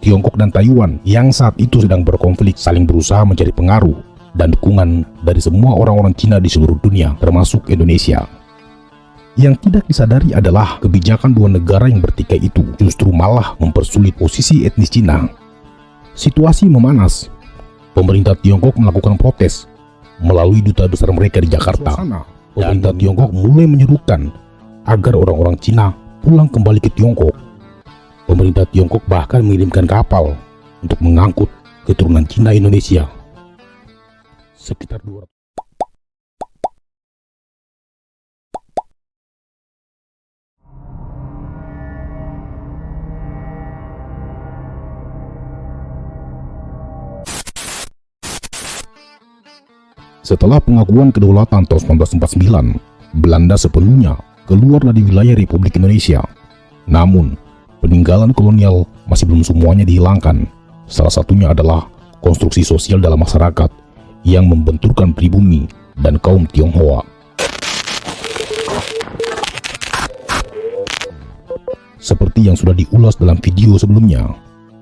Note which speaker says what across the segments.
Speaker 1: Tiongkok dan Taiwan yang saat itu sedang berkonflik saling berusaha mencari pengaruh dan dukungan dari semua orang-orang Cina di seluruh dunia, termasuk Indonesia. Yang tidak disadari adalah kebijakan dua negara yang bertikai itu justru malah mempersulit posisi etnis Cina. Situasi memanas. Pemerintah Tiongkok melakukan protes melalui duta besar mereka di Jakarta. Pemerintah Tiongkok mulai menyerukan agar orang-orang Cina pulang kembali ke Tiongkok. Pemerintah Tiongkok bahkan mengirimkan kapal untuk mengangkut keturunan Cina Indonesia. Sekitar 200. Setelah pengakuan kedaulatan tahun 1949, Belanda sepenuhnya keluar dari wilayah Republik Indonesia. Namun, peninggalan kolonial masih belum semuanya dihilangkan. Salah satunya adalah konstruksi sosial dalam masyarakat yang membenturkan pribumi dan kaum Tionghoa. Seperti yang sudah diulas dalam video sebelumnya,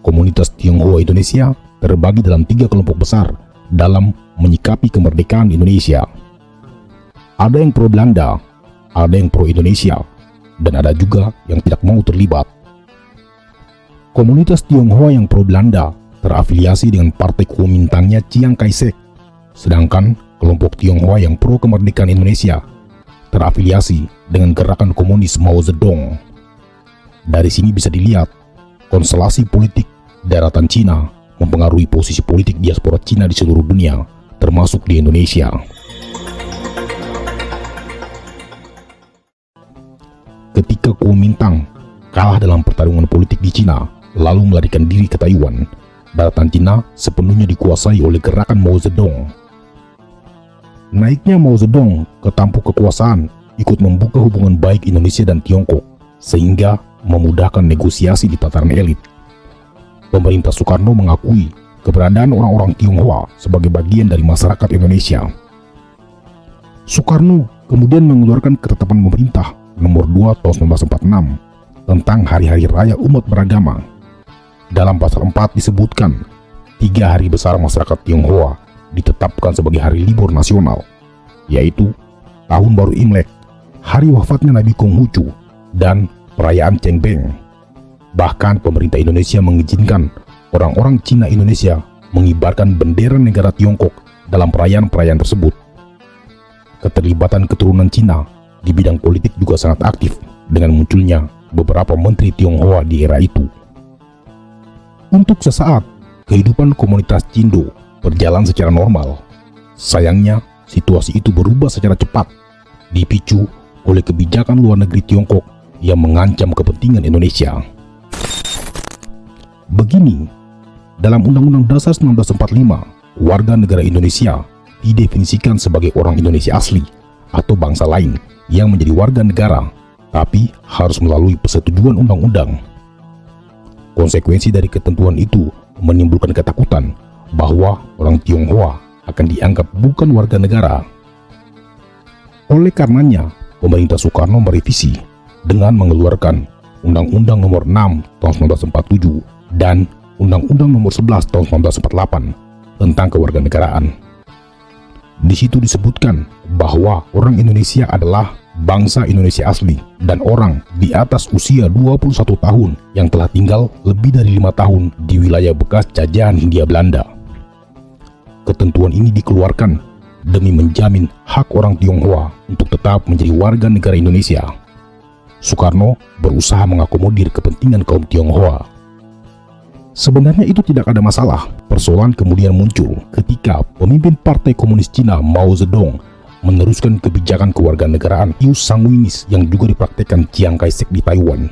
Speaker 1: komunitas Tionghoa Indonesia terbagi dalam 3 kelompok besar dalam menyikapi kemerdekaan Indonesia. Ada yang pro Belanda, ada yang pro Indonesia, dan ada juga yang tidak mau terlibat. Komunitas Tionghoa yang pro Belanda terafiliasi dengan partai Kuomintangnya Chiang Kai-shek, sedangkan kelompok Tionghoa yang pro kemerdekaan Indonesia terafiliasi dengan gerakan komunis Mao Zedong. Dari sini bisa dilihat konstelasi politik daratan Cina mempengaruhi posisi politik diaspora Cina di seluruh dunia, termasuk di Indonesia. Ketika Kuomintang kalah dalam pertarungan politik di Cina, lalu melarikan diri ke Taiwan, daratan Cina sepenuhnya dikuasai oleh gerakan Mao Zedong. Naiknya Mao Zedong ke tampuk kekuasaan ikut membuka hubungan baik Indonesia dan Tiongkok, sehingga memudahkan negosiasi di tataran elit. Pemerintah Soekarno mengakui keberadaan orang-orang Tionghoa sebagai bagian dari masyarakat Indonesia. Soekarno kemudian mengeluarkan ketetapan pemerintah nomor 2 tahun 1946 tentang hari-hari raya umat beragama. Dalam pasal 4 disebutkan 3 hari besar masyarakat Tionghoa ditetapkan sebagai hari libur nasional, yaitu Tahun Baru Imlek, hari wafatnya Nabi Konghucu, dan perayaan Cheng Beng. Bahkan pemerintah Indonesia mengizinkan orang-orang Cina Indonesia mengibarkan bendera negara Tiongkok dalam perayaan-perayaan tersebut. Keterlibatan keturunan Cina di bidang politik juga sangat aktif dengan munculnya beberapa menteri Tionghoa di era itu. Untuk sesaat, kehidupan komunitas Cindo berjalan secara normal. Sayangnya, situasi itu berubah secara cepat, dipicu oleh kebijakan luar negeri Tiongkok yang mengancam kepentingan Indonesia. Begini, dalam Undang-Undang Dasar 1945, warga negara Indonesia didefinisikan sebagai orang Indonesia asli atau bangsa lain yang menjadi warga negara, tapi harus melalui persetujuan undang-undang. Konsekuensi dari ketentuan itu menimbulkan ketakutan bahwa orang Tionghoa akan dianggap bukan warga negara. Oleh karenanya, pemerintah Soekarno merevisi dengan mengeluarkan Undang-Undang Nomor 6 Tahun 1947 dan Undang-Undang Nomor 11 Tahun 1948 tentang kewarganegaraan. Di situ disebutkan bahwa orang Indonesia adalah bangsa Indonesia asli dan orang di atas usia 21 tahun yang telah tinggal lebih dari 5 tahun di wilayah bekas jajahan Hindia Belanda. Ketentuan ini dikeluarkan demi menjamin hak orang Tionghoa untuk tetap menjadi warga negara Indonesia. Soekarno berusaha mengakomodir kepentingan kaum Tionghoa. Sebenarnya itu tidak ada masalah. Persoalan kemudian muncul ketika pemimpin Partai Komunis Cina Mao Zedong meneruskan kebijakan kewarganegaraan ius sanguinis yang juga dipraktekkan Chiang Kai-shek di Taiwan.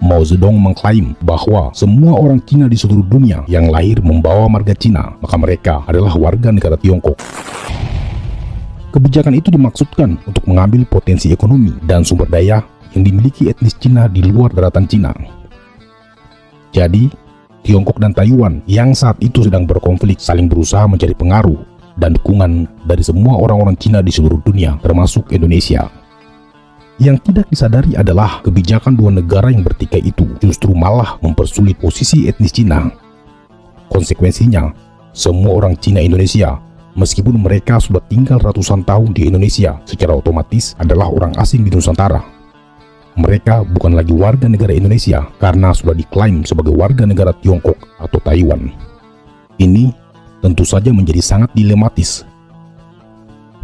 Speaker 1: Mao Zedong mengklaim bahwa semua orang Cina di seluruh dunia yang lahir membawa marga Cina, maka mereka adalah warga negara Tiongkok. Kebijakan itu dimaksudkan untuk mengambil potensi ekonomi dan sumber daya yang dimiliki etnis Cina di luar daratan Cina. Jadi, Tiongkok dan Taiwan yang saat itu sedang berkonflik saling berusaha mencari pengaruh dan dukungan dari semua orang-orang Cina di seluruh dunia, termasuk Indonesia. Yang tidak disadari adalah kebijakan dua negara yang bertikai itu justru malah mempersulit posisi etnis Cina. Konsekuensinya, semua orang Cina Indonesia, meskipun mereka sudah tinggal ratusan tahun di Indonesia, secara otomatis adalah orang asing di Nusantara. Mereka bukan lagi warga negara Indonesia karena sudah diklaim sebagai warga negara Tiongkok atau Taiwan. Ini tentu saja menjadi sangat dilematis.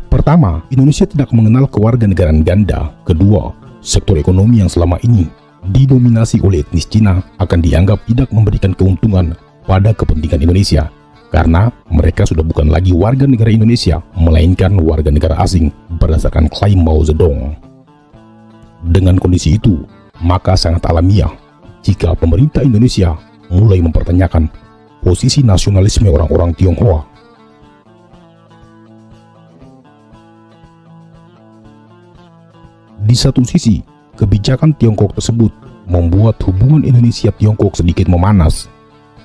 Speaker 1: Pertama, Indonesia tidak mengenal kewarganegaraan ganda. Kedua, sektor ekonomi yang selama ini didominasi oleh etnis Cina akan dianggap tidak memberikan keuntungan pada kepentingan Indonesia karena mereka sudah bukan lagi warga negara Indonesia, melainkan warga negara asing berdasarkan klaim Mao Zedong. Dengan kondisi itu, maka sangat alamiah jika pemerintah Indonesia mulai mempertanyakan posisi nasionalisme orang-orang Tionghoa. Di satu sisi, kebijakan Tiongkok tersebut membuat hubungan Indonesia-Tiongkok sedikit memanas,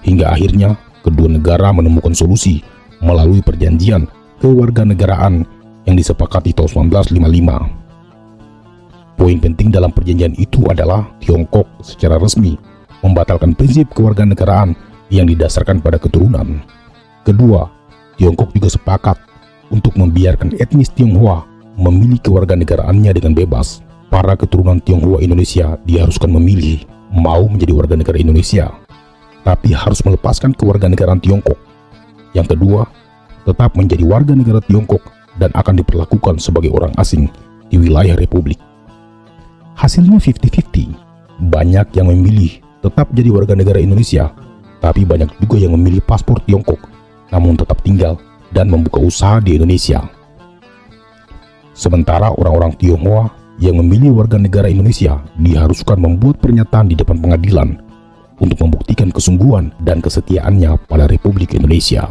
Speaker 1: hingga akhirnya kedua negara menemukan solusi melalui perjanjian kewarganegaraan yang disepakati tahun 1955. Poin penting dalam perjanjian itu adalah Tiongkok secara resmi membatalkan prinsip kewarganegaraan yang didasarkan pada keturunan. Kedua, Tiongkok juga sepakat untuk membiarkan etnis Tionghoa memilih kewarganegaraannya dengan bebas. Para keturunan Tionghoa Indonesia diharuskan memilih mau menjadi warga negara Indonesia, tapi harus melepaskan kewarganegaraan Tiongkok. Yang kedua, tetap menjadi warga negara Tiongkok dan akan diperlakukan sebagai orang asing di wilayah Republik. Hasilnya 50-50. Banyak yang memilih tetap jadi warga negara Indonesia, tapi banyak juga yang memilih paspor Tiongkok, namun tetap tinggal dan membuka usaha di Indonesia. Sementara orang-orang Tionghoa yang memilih warga negara Indonesia diharuskan membuat pernyataan di depan pengadilan untuk membuktikan kesungguhan dan kesetiaannya pada Republik Indonesia.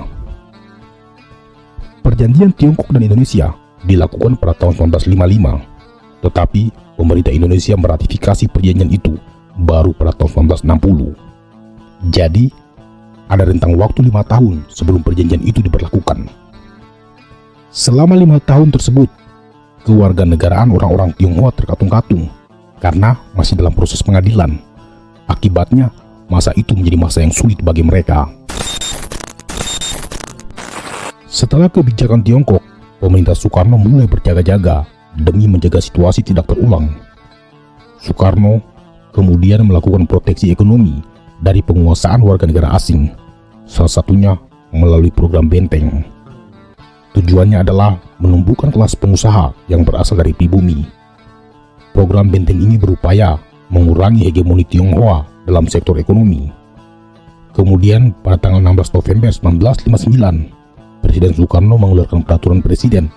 Speaker 1: Perjanjian Tiongkok dan Indonesia dilakukan pada tahun 1955, tetapi pemerintah Indonesia meratifikasi perjanjian itu baru pada tahun 1960. Jadi, ada rentang waktu 5 tahun sebelum perjanjian itu diberlakukan. Selama 5 tahun tersebut, kewarganegaraan orang-orang Tionghoa terkatung-katung karena masih dalam proses pengadilan. Akibatnya, masa itu menjadi masa yang sulit bagi mereka. Setelah kebijakan Tiongkok, pemerintah Soekarno mulai berjaga-jaga demi menjaga situasi tidak terulang. Soekarno kemudian melakukan proteksi ekonomi dari penguasaan warga negara asing, salah satunya melalui program Benteng. Tujuannya adalah menumbuhkan kelas pengusaha yang berasal dari pribumi. Program Benteng ini berupaya mengurangi hegemoni Tionghoa dalam sektor ekonomi. Kemudian pada tanggal 16 November 1959, Presiden Soekarno mengeluarkan Peraturan Presiden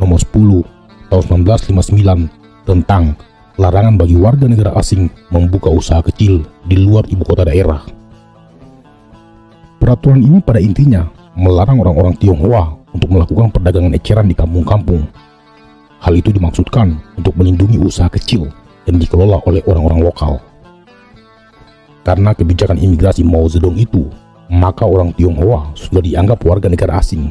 Speaker 1: Nomor 10 tahun 1959 tentang larangan bagi warga negara asing membuka usaha kecil di luar ibu kota daerah. Peraturan ini pada intinya melarang orang-orang Tionghoa untuk melakukan perdagangan eceran di kampung-kampung. Hal itu dimaksudkan untuk melindungi usaha kecil yang dikelola oleh orang-orang lokal. Karena kebijakan imigrasi Mao Zedong itu, maka orang Tionghoa sudah dianggap warga negara asing.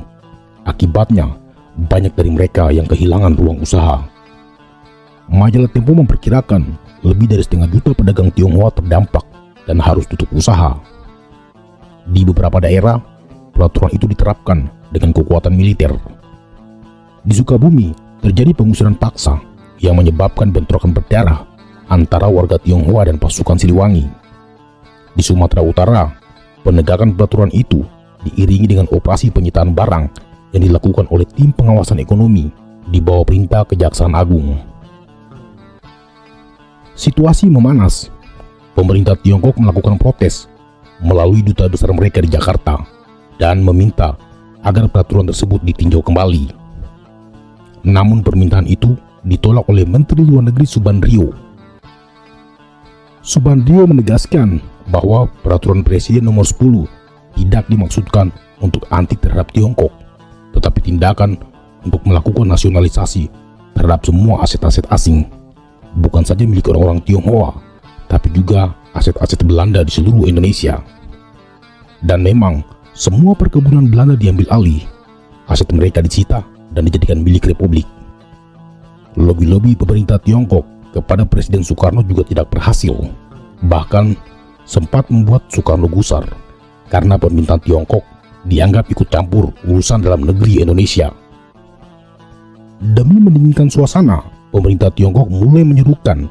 Speaker 1: Akibatnya, banyak dari mereka yang kehilangan ruang usaha. Majalah Tempo memperkirakan lebih dari 500 juta pedagang Tionghoa terdampak dan harus tutup usaha. Di beberapa daerah, peraturan itu diterapkan dengan kekuatan militer. Di Sukabumi, terjadi pengusiran paksa yang menyebabkan bentrokan berdarah antara warga Tionghoa dan pasukan Siliwangi. Di Sumatera Utara, penegakan peraturan itu diiringi dengan operasi penyitaan barang yang dilakukan oleh tim pengawasan ekonomi di bawah perintah Kejaksaan Agung. Situasi memanas. Pemerintah Tiongkok melakukan protes melalui duta besar mereka di Jakarta dan meminta agar peraturan tersebut ditinjau kembali. Namun permintaan itu ditolak oleh Menteri Luar Negeri Subandrio. Subandrio menegaskan bahwa peraturan Presiden Nomor 10 tidak dimaksudkan untuk anti terhadap Tiongkok, tetapi tindakan untuk melakukan nasionalisasi terhadap semua aset-aset asing, bukan saja milik orang-orang Tionghoa, tapi juga aset-aset Belanda di seluruh Indonesia. Dan memang semua perkebunan Belanda diambil alih, aset mereka disita dan dijadikan milik Republik. Lobi-lobi pemerintah Tiongkok kepada Presiden Soekarno juga tidak berhasil. Bahkan sempat membuat Soekarno gusar karena permintaan Tiongkok dianggap ikut campur urusan dalam negeri Indonesia. Demi mendinginkan suasana, pemerintah Tiongkok mulai menyerukan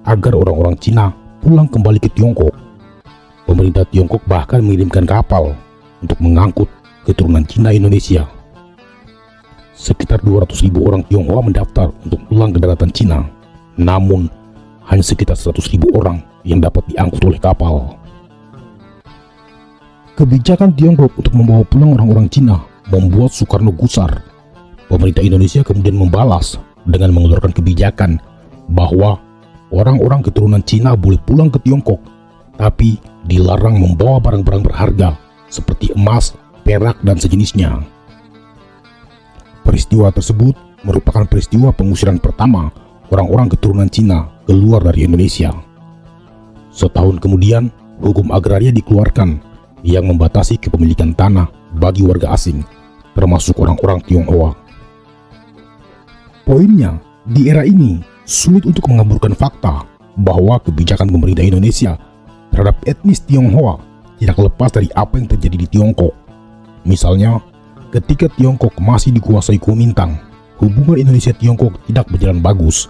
Speaker 1: agar orang-orang Cina pulang kembali ke Tiongkok. Pemerintah Tiongkok bahkan mengirimkan kapal untuk mengangkut keturunan Cina Indonesia. Sekitar 200.000 orang Tionghoa mendaftar untuk pulang ke daratan Cina, namun hanya sekitar 100.000 orang yang dapat diangkut oleh kapal. Kebijakan Tiongkok untuk membawa pulang orang-orang Cina membuat Soekarno gusar. Pemerintah Indonesia kemudian membalas dengan mengeluarkan kebijakan bahwa orang-orang keturunan Cina boleh pulang ke Tiongkok, tapi dilarang membawa barang-barang berharga seperti emas, perak, dan sejenisnya. Peristiwa tersebut merupakan peristiwa pengusiran pertama orang-orang keturunan Cina keluar dari Indonesia. Setahun kemudian, hukum agraria dikeluarkan yang membatasi kepemilikan tanah bagi warga asing, termasuk orang-orang Tionghoa. Poinnya, di era ini sulit untuk mengaburkan fakta bahwa kebijakan pemerintah Indonesia terhadap etnis Tionghoa tidak lepas dari apa yang terjadi di Tiongkok. Misalnya, ketika Tiongkok masih dikuasai Kuomintang, hubungan Indonesia-Tiongkok tidak berjalan bagus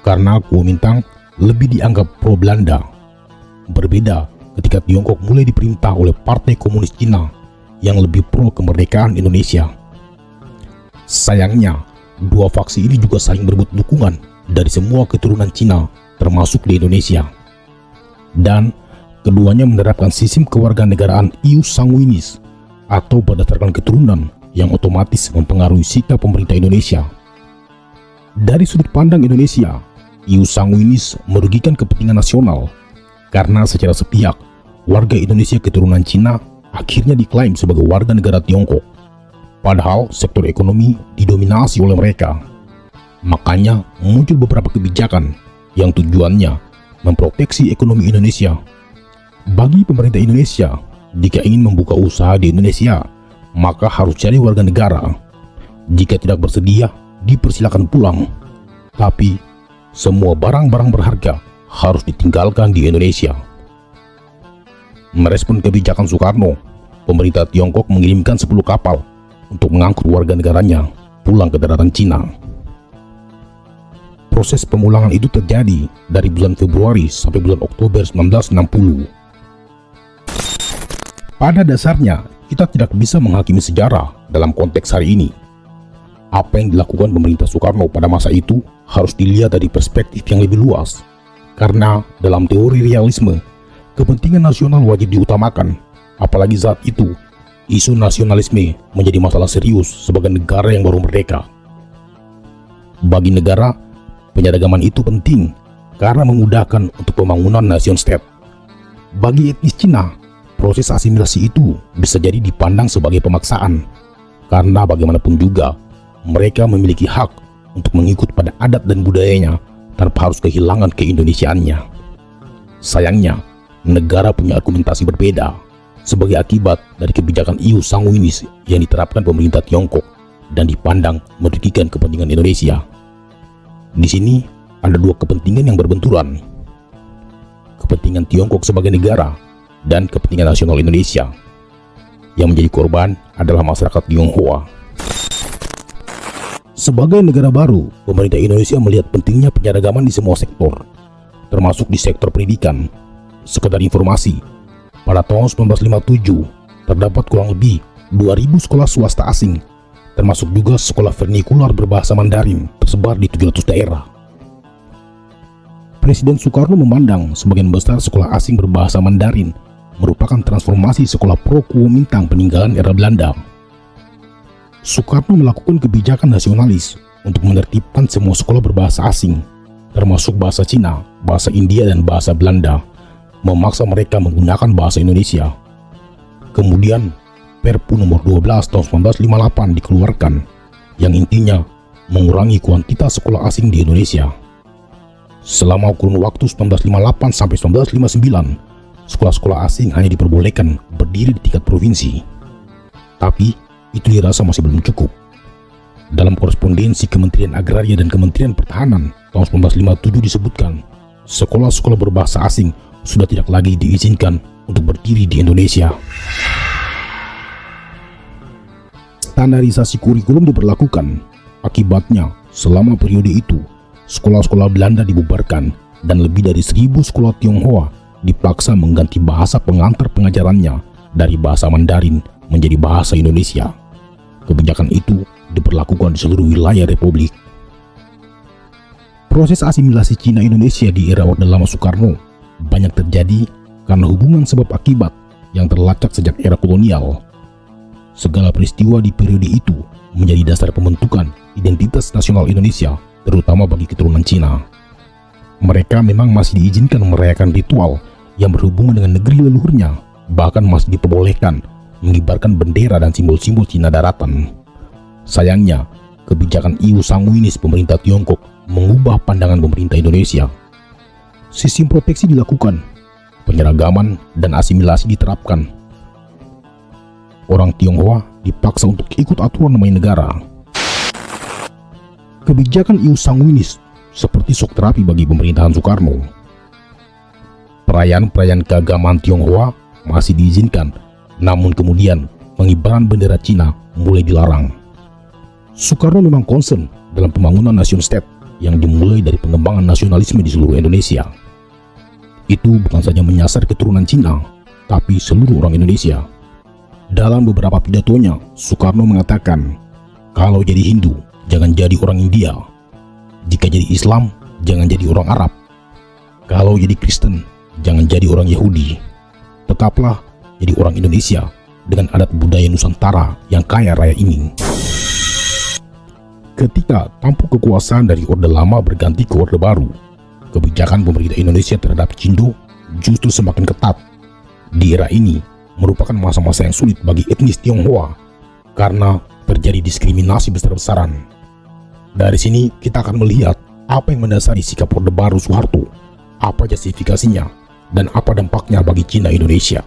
Speaker 1: karena Kuomintang lebih dianggap pro-Belanda. Berbeda ketika Tiongkok mulai diperintah oleh Partai Komunis Cina yang lebih pro kemerdekaan Indonesia. Sayangnya, dua faksi ini juga saling berebut dukungan dari semua keturunan Cina, termasuk di Indonesia. Dan keduanya menerapkan sistem kewarganegaraan ius sanguinis atau berdasarkan keturunan yang otomatis mempengaruhi sikap pemerintah Indonesia. Dari sudut pandang Indonesia, ius sanguinis merugikan kepentingan nasional karena secara sepihak warga Indonesia keturunan Cina akhirnya diklaim sebagai warga negara Tiongkok, padahal sektor ekonomi didominasi oleh mereka. Makanya muncul beberapa kebijakan yang tujuannya memproteksi ekonomi Indonesia. Bagi pemerintah Indonesia, jika ingin membuka usaha di Indonesia, maka harus cari warga negara. Jika tidak bersedia, dipersilakan pulang. Tapi semua barang-barang berharga harus ditinggalkan di Indonesia. Merespon kebijakan Soekarno, pemerintah Tiongkok mengirimkan 10 kapal untuk mengangkut warga negaranya pulang ke daratan Cina. Proses pemulangan itu terjadi dari bulan Februari sampai bulan Oktober 1960. Pada dasarnya, kita tidak bisa menghakimi sejarah dalam konteks hari ini. Apa yang dilakukan pemerintah Soekarno pada masa itu harus dilihat dari perspektif yang lebih luas. Karena dalam teori realisme, kepentingan nasional wajib diutamakan, apalagi saat itu isu nasionalisme menjadi masalah serius sebagai negara yang baru merdeka. Bagi negara, penyeragaman itu penting karena memudahkan untuk pembangunan nation state. Bagi etnis Cina, proses asimilasi itu bisa jadi dipandang sebagai pemaksaan, karena bagaimanapun juga mereka memiliki hak untuk mengikut pada adat dan budayanya tanpa harus kehilangan keindonesiaannya. Sayangnya, negara punya argumentasi berbeda sebagai akibat dari kebijakan ius sanguinis yang diterapkan pemerintah Tiongkok dan dipandang merugikan kepentingan Indonesia. Di sini ada dua kepentingan yang berbenturan. Kepentingan Tiongkok sebagai negara dan kepentingan nasional Indonesia. Yang menjadi korban adalah masyarakat Tionghoa. Sebagai negara baru, pemerintah Indonesia melihat pentingnya penyeragaman di semua sektor, termasuk di sektor pendidikan. Sekedar informasi, pada tahun 1957 terdapat kurang lebih 2.000 sekolah swasta asing, termasuk juga sekolah vernikular berbahasa Mandarin tersebar di 700 daerah. Presiden Soekarno memandang sebagian besar sekolah asing berbahasa Mandarin merupakan transformasi sekolah pro-Kuomintang peninggalan era Belanda. Soekarno melakukan kebijakan nasionalis untuk menertibkan semua sekolah berbahasa asing, termasuk bahasa Cina, bahasa India, dan bahasa Belanda, memaksa mereka menggunakan bahasa Indonesia. Kemudian, Perpu nomor 12 tahun 1958 dikeluarkan, yang intinya mengurangi kuantitas sekolah asing di Indonesia. Selama kurun waktu 1958 sampai 1959, sekolah-sekolah asing hanya diperbolehkan berdiri di tingkat provinsi. Tapi, itu dirasa masih belum cukup. Dalam korespondensi Kementerian Agraria dan Kementerian Pertahanan tahun 1957 disebutkan, sekolah-sekolah berbahasa asing sudah tidak lagi diizinkan untuk berdiri di Indonesia. Standarisasi kurikulum diberlakukan. Akibatnya, selama periode itu, sekolah-sekolah Belanda dibubarkan dan lebih dari 1.000 sekolah Tionghoa dipaksa mengganti bahasa pengantar pengajarannya dari bahasa Mandarin menjadi bahasa Indonesia. Kebijakan itu diberlakukan di seluruh wilayah Republik. Proses asimilasi Cina Indonesia di era Orde Lama Soekarno banyak terjadi karena hubungan sebab akibat yang terlacak sejak era kolonial. Segala peristiwa di periode itu menjadi dasar pembentukan identitas nasional Indonesia, terutama bagi keturunan Cina. Mereka memang masih diizinkan merayakan ritual yang berhubungan dengan negeri leluhurnya, bahkan masih diperbolehkan mengibarkan bendera dan simbol-simbol Cina daratan. Sayangnya, kebijakan Iu Sanguinis pemerintah Tiongkok mengubah pandangan pemerintah Indonesia. Sistem proteksi dilakukan, penyeragaman dan asimilasi diterapkan. Orang Tionghoa dipaksa untuk ikut aturan namanya negara. Kebijakan Iu Sanguinis seperti shock terapi bagi pemerintahan Soekarno. Perayaan-perayaan keagamaan Tionghoa masih diizinkan, namun kemudian pengibaran bendera Cina mulai dilarang. Soekarno memang concern dalam pembangunan nation state yang dimulai dari pengembangan nasionalisme di seluruh Indonesia. Itu bukan saja menyasar keturunan Cina, tapi seluruh orang Indonesia. Dalam beberapa pidatonya, Soekarno mengatakan, kalau jadi Hindu, jangan jadi orang India. Jika jadi Islam, jangan jadi orang Arab. Kalau jadi Kristen, jangan jadi orang Yahudi. Tetaplah jadi orang Indonesia dengan adat budaya Nusantara yang kaya raya ini. Ketika tampuk kekuasaan dari Orde Lama berganti ke Orde Baru, kebijakan pemerintah Indonesia terhadap Cindo justru semakin ketat. Di era ini merupakan masa-masa yang sulit bagi etnis Tionghoa karena terjadi diskriminasi besar-besaran. Dari sini kita akan melihat apa yang mendasari sikap Orde Baru Soeharto, apa justifikasinya, dan apa dampaknya bagi Cina Indonesia.